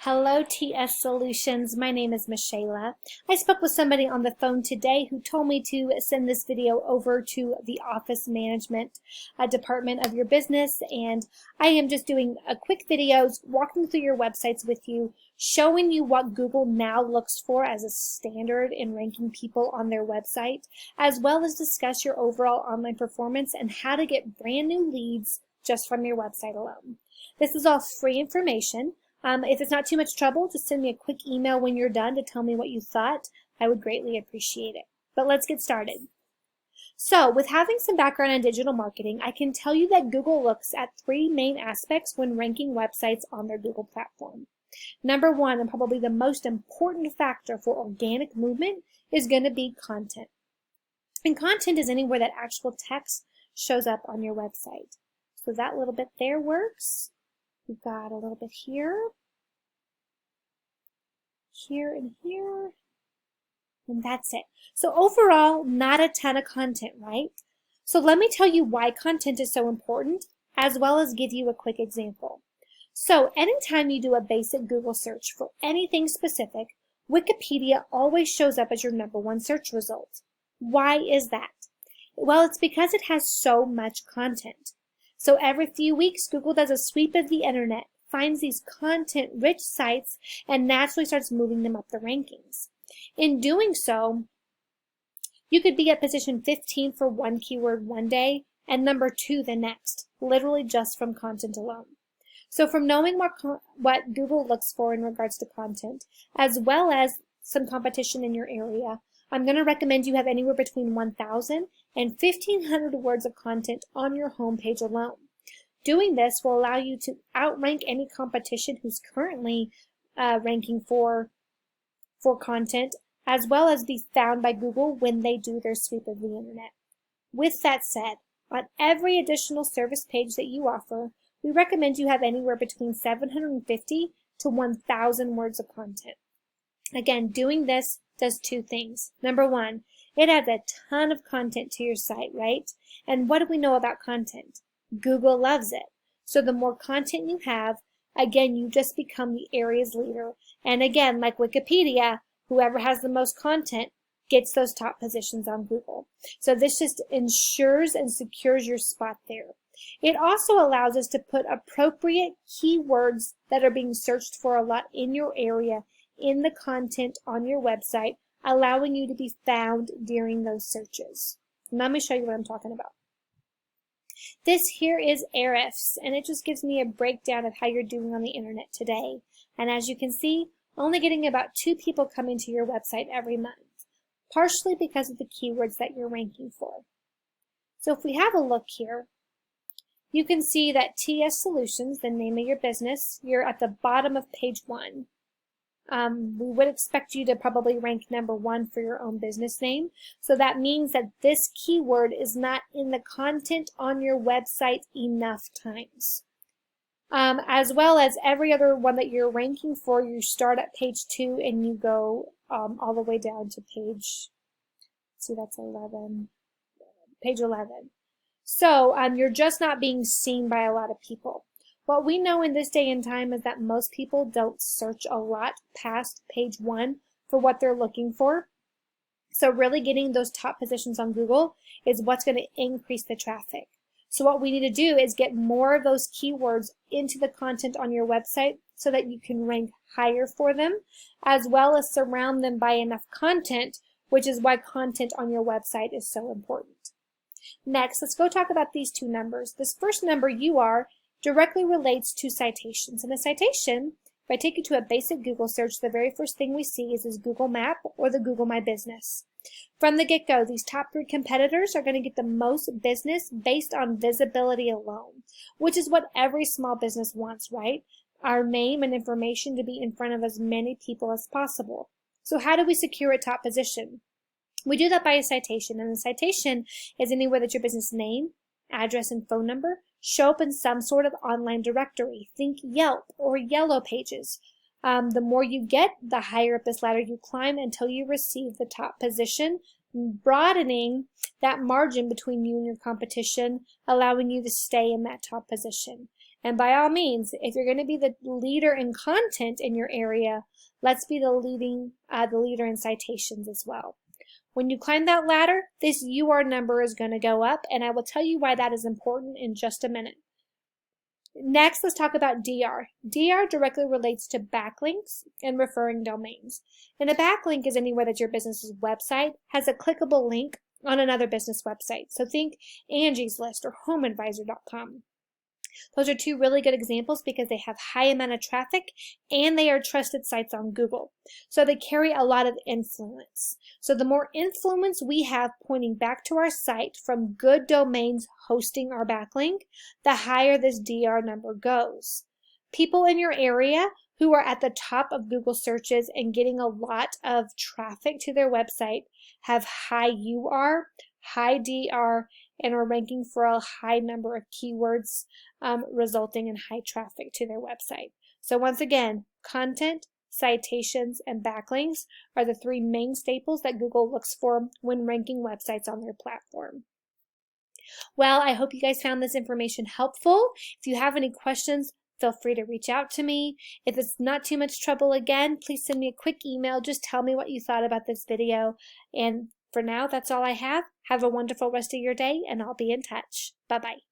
Hello, TS Solutions. My name is Michaela. I spoke with somebody on the phone today who told me to send this video over to the office management department of your business, and I am just doing a quick videos walking through your websites with you, showing you what Google now looks for as a standard in ranking people on their website, as well as discuss your overall online performance and how to get brand new leads just from your website alone. This is all free information. If it's not too much trouble, just send me a quick email when you're done to tell me what you thought. I would greatly appreciate it. But let's get started. So, with having some background in digital marketing, I can tell you that Google looks at three main aspects when ranking websites on their Google platform. Number one, and probably the most important factor for organic movement, is going to be content. And content is anywhere that actual text shows up on your website. So that little bit there works. We've got a little bit here, and here, and that's it. So overall, not a ton of content, right? So let me tell you why content is so important, as well as give you a quick example. So anytime you do a basic Google search for anything specific, Wikipedia always shows up as your #1 search result. Why is that? Well, it's because it has so much content. So every few weeks, Google does a sweep of the internet, finds these content-rich sites, and naturally starts moving them up the rankings. In doing so, you could be at position 15 for one keyword one day and number 2 the next, literally just from content alone. So from knowing what Google looks for in regards to content, as well as some competition in your area, I'm going to recommend you have anywhere between 1,000 and 1,500 words of content on your homepage alone. Doing this will allow you to outrank any competition who's currently ranking for content, as well as be found by Google when they do their sweep of the internet. With that said, on every additional service page that you offer, we recommend you have anywhere between 750 to 1,000 words of content. Again, doing this does two things. Number one, it adds a ton of content to your site, right? And what do we know about content? Google loves it. So the more content you have, again, you just become the area's leader. And again, like Wikipedia, whoever has the most content gets those top positions on Google. So this just ensures and secures your spot there. It also allows us to put appropriate keywords that are being searched for a lot in your area in the content on your website, allowing you to be found during those searches. Let me show you what I'm talking about. This here is Ahrefs, and it just gives me a breakdown of how you're doing on the internet today. And as you can see, only getting about 2 people coming to your website every month, partially because of the keywords that you're ranking for. So if we have a look here, you can see that TS Solutions, the name of your business, you're at the bottom of page 1. We would expect you to probably rank #1 for your own business name. So that means that this keyword is not in the content on your website enough times. As well as every other one that you're ranking for, you start at page 2 and you go all the way down to page, see that's 11, page 11. So you're just not being seen by a lot of people. What we know in this day and time is that most people don't search a lot past page 1 for what they're looking for. So really getting those top positions on Google is what's going to increase the traffic. So what we need to do is get more of those keywords into the content on your website so that you can rank higher for them, as well as surround them by enough content, which is why content on your website is so important. Next, let's go talk about these two numbers. This first number, UR, directly relates to citations. And a citation, if I take you to a basic Google search, the very first thing we see is this Google Map or the Google My Business. From the get-go, these top 3 competitors are going to get the most business based on visibility alone, which is what every small business wants, right? Our name and information to be in front of as many people as possible. So how do we secure a top position? We do that by a citation, and the citation is anywhere that your business name, address, and phone number show up in some sort of online directory. Think Yelp or Yellow Pages. The more you get, the higher up this ladder you climb until you receive the top position, broadening that margin between you and your competition, allowing you to stay in that top position. And by all means, if you're going to be the leader in content in your area, let's be the leader in citations as well. When you climb that ladder, this UR number is going to go up, and I will tell you why that is important in just a minute. Next, let's talk about DR. DR directly relates to backlinks and referring domains. And a backlink is anywhere that your business's website has a clickable link on another business website. So think Angie's List or HomeAdvisor.com. Those are two really good examples because they have high amount of traffic and they are trusted sites on Google. So they carry a lot of influence. So the more influence we have pointing back to our site from good domains hosting our backlink, the higher this DR number goes. People in your area who are at the top of Google searches and getting a lot of traffic to their website have high UR, high DR, and are ranking for a high number of keywords, resulting in high traffic to their website. So once again, content, citations, and backlinks are the three main staples that Google looks for when ranking websites on their platform. Well, I hope you guys found this information helpful. If you have any questions, feel free to reach out to me. If it's not too much trouble again, please send me a quick email. Just tell me what you thought about this video. And for now, that's all I have. Have a wonderful rest of your day, and I'll be in touch. Bye-bye.